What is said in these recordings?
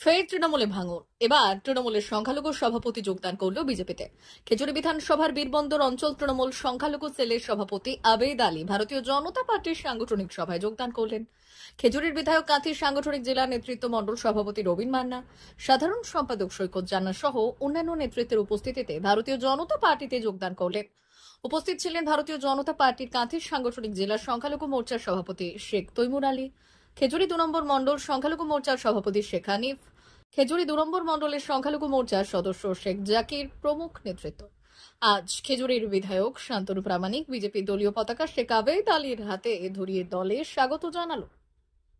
ফের তৃণমূলে ভাঙন। এবার তৃণমূলের সংখ্যালঘু সভাপতি যোগদান করল বিজেপিতে। খেজুরি বিধানসভার বীরবন্দর অঞ্চল তৃণমূল সংখ্যালঘু সেলের সভাপতি আবেদ আলী ভারতীয় জনতা পার্টির সাংগঠনিক সভায় যোগদান করলেন। খেজুরির বিধায়ক কাঁথির সাংগঠনিক জেলা নেতৃত্ব মণ্ডল সভাপতি রবীন মান্না, সাধারণ সম্পাদক সৈকত জান্নাত সহ অন্যান্য নেতৃত্বের উপস্থিতিতে ভারতীয় জনতা পার্টিতে যোগদান করলেন। উপস্থিত ছিলেন ভারতীয় জনতা পার্টির কাঁথির সাংগঠনিক জেলার সংখ্যালঘু মোর্চার সভাপতি শেখ তৈমুর আলী, খেজুরি 2 নম্বর মণ্ডল সংখ্যালঘু মোর্চার সভাপতি শেখ হানিফ, খেজুরি 2 নম্বর মণ্ডলের সংখ্যালঘু মোর্চার সদস্য শেখ জাকির প্রমুখ নেতৃত্ব। আজ খেজুরির বিধায়ক শান্তনু প্রামাণিক বিজেপি দলীয় পতাকা শেখ আবেদ আলীর হাতে ধরিয়ে দলে স্বাগত জানালো।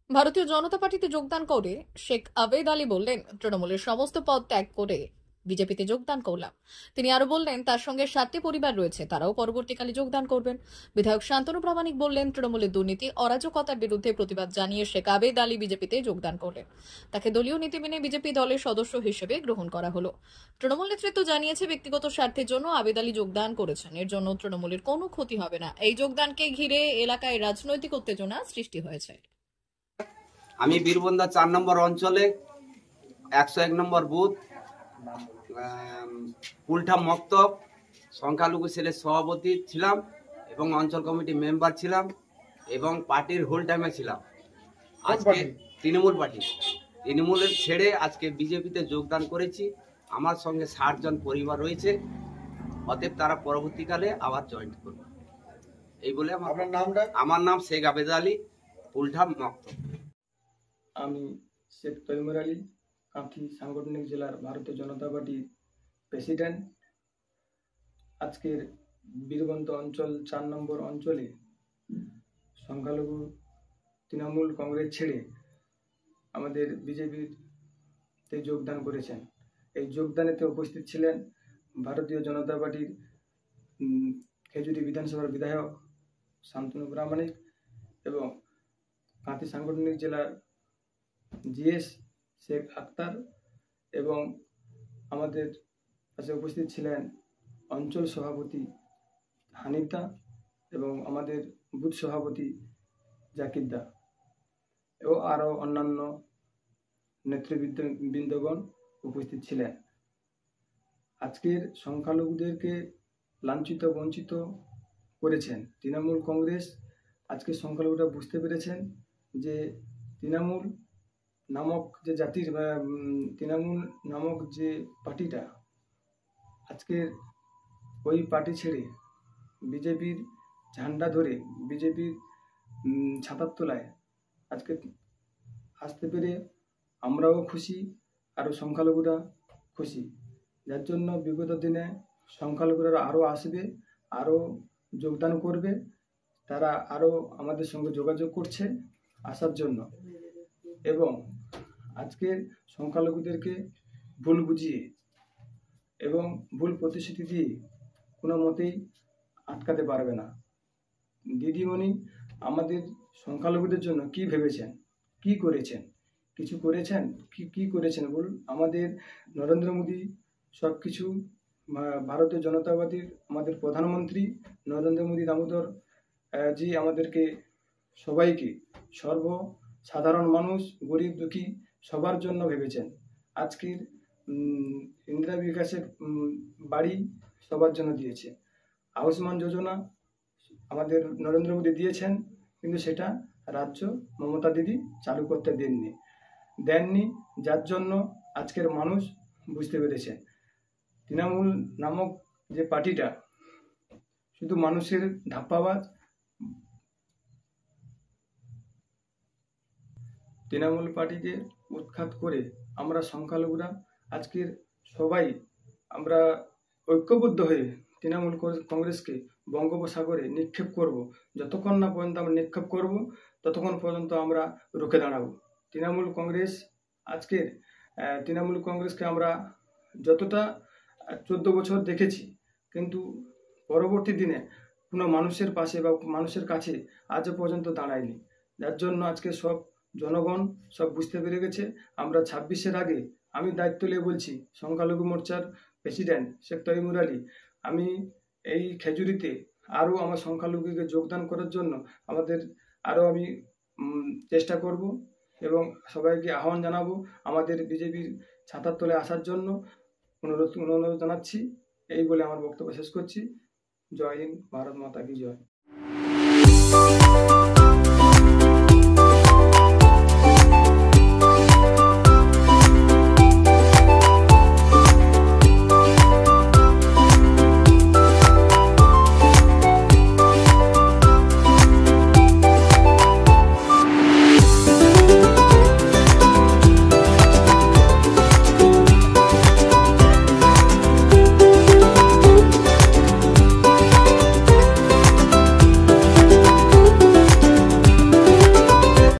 ভারতীয় জনতা পার্টিতে যোগদান করে শেখ আবেদ আলী বললেন, তৃণমূলের সমস্ত পদ ত্যাগ করে বিজেপিতে যোগদান করলাম। তিনি আরো বললেন, তার সঙ্গে 7টি পরিবার রয়েছে, তারাও পরবর্তীকালে যোগদান করবেন। বিধায়ক শান্তনু প্রামাণিক বললেন, তৃণমূলের দুর্নীতি অরাজকতার বিরুদ্ধে প্রতিবাদ জানিয়ে শেখ আবেদ আলী বিজেপিতে যোগদান করলেন। তাকে দলীয় নীতি মেনে বিজেপি দলের সদস্য হিসেবে গ্রহণ করা হলো। তৃণমূল নেতৃত্ব জানিয়েছে, ব্যক্তিগত স্বার্থের জন্য আবেদ আলী যোগদান করেছেন, এর জন্য তৃণমূলের কোনো ক্ষতি হবে না। এই যোগদানকে ঘিরে এলাকায় রাজনৈতিক উত্তেজনা সৃষ্টি হয়েছে। আমি বীরবন্দা 4 নম্বর অঞ্চলে 101 নম্বর বুথ পুলঠা মক্তব সংখ্যালঘু সেলের সভাপতি ছিলাম এবং অঞ্চল কমিটি মেম্বার ছিলাম এবং পার্টির হোল টাইমে ছিলাম। আজকে তৃণমূলের ছেড়ে আজকে বিজেপিতে যোগদান করেছি। আমার সঙ্গে 60 জন পরিবার রয়েছে, অতএব তারা পরবর্তীকালে আবার জয়েন করবে। এই বলে আমার নাম শেখ আবেদ আলী, পুলঠা মক্তব। আমি শেখ তৈমুর আলী, কাঁথি সাংগঠনিক জেলার ভারতীয় জনতা পার্টির প্রেসিডেন্ট। আজকের বীরবন্ত অঞ্চল 4 নম্বর অঞ্চলে সংখ্যালঘু তৃণমূল কংগ্রেস ছেড়ে আমাদের বিজেপিতে যোগদান করেছেন। এই যোগদানেতে উপস্থিত ছিলেন ভারতীয় জনতা পার্টির খেজুরি বিধানসভার বিধায়ক শান্তনু প্রামাণিক এবং কাঁথি সাংগঠনিক জেলার জিএস শেখ আক্তার, এবং আমাদের কাছে উপস্থিত ছিলেন অঞ্চল সভাপতি হানিফদা এবং আমাদের বুথ সভাপতি জাকিরদা এবং আরও অন্যান্য নেতৃবৃন্দগণ উপস্থিত ছিলেন। আজকের সংখ্যালঘুদেরকে লাঞ্ছিত বঞ্চিত করেছেন তৃণমূল কংগ্রেস। আজকে সংখ্যালঘুরা বুঝতে পেরেছেন যে তৃণমূল নামক যে জাতির তৃণমূল নামক যে পার্টিটা, আজকের ওই পার্টি ছেড়ে বিজেপির ঝান্ডা ধরে বিজেপির ছাতার তলায় আজকে আসতে পেরে আমরাও খুশি, আরও সংখ্যালঘুরা খুশি। যার জন্য বিগত দিনে সংখ্যালঘুরা আরও আসবে, আরও যোগদান করবে, তারা আরও আমাদের সঙ্গে যোগাযোগ করছে আসার জন্য। এবং আজকের সংখ্যালঘুদেরকে ভুল বুঝিয়ে এবং ভুল প্রতিশ্রুতি দিয়ে কোনো মতেই আটকাতে পারবে না। দিদিমণি আমাদের সংখ্যালঘুদের জন্য কি ভেবেছেন, কি করেছেন, কিছু করেছেন? কি করেছেন বলুন? আমাদের নরেন্দ্র মোদী সব কিছু, ভারতীয় জনতা পার্টির আমাদের প্রধানমন্ত্রী নরেন্দ্র মোদী দামোদর জি আমাদেরকে সবাইকে, সাধারণ মানুষ, গরিব দুঃখী সবার জন্য ভেবেছেন। আজকের ইন্দিরা বিকাশের বাড়ি সবার জন্য দিয়েছে। আয়ুষ্মান যোজনা আমাদের নরেন্দ্র মোদী দিয়েছেন, কিন্তু সেটা রাজ্য মমতা দিদি চালু করতে দেননি, যার জন্য আজকের মানুষ বুঝতে পেরেছে তৃণমূল নামক যে পার্টিটা শুধু মানুষের ধাপ্পাবাজ। তৃণমূল পার্টিকে উৎখাত করে আমরা সংখ্যালঘুরা আজকের সবাই আমরা ঐক্যবদ্ধ হয়ে তৃণমূল কংগ্রেসকে বঙ্গোপসাগরে নিক্ষেপ করব। যতক্ষণ না পর্যন্ত আমরা নিক্ষেপ করব ততক্ষণ পর্যন্ত আমরা রুখে দাঁড়াবো। তৃণমূল কংগ্রেসকে আমরা যতটা 14 বছর দেখেছি, কিন্তু পরবর্তী দিনে কোনো মানুষের পাশে বা মানুষের কাছে আজও পর্যন্ত দাঁড়ায়নি। যার জন্য আজকে সব জনগণ সব বুঝতে পেরে গেছে। আমরা 26-এর আগে, আমি দায়িত্ব নিয়ে বলছি, সংখ্যালঘু মোর্চার প্রেসিডেন্ট শেখ তৈমুর আলী, আমি এই খেজুরিতে আরও আমার সংখ্যালঘুকে যোগদান করার জন্য আমি চেষ্টা করব এবং সবাইকে আহ্বান জানাবো আমাদের বিজেপির ছাতার তলে আসার জন্য অনুরোধ জানাচ্ছি। এই বলে আমার বক্তব্য শেষ করছি। জয় হিন্দ, ভারত মাতা কি জয়।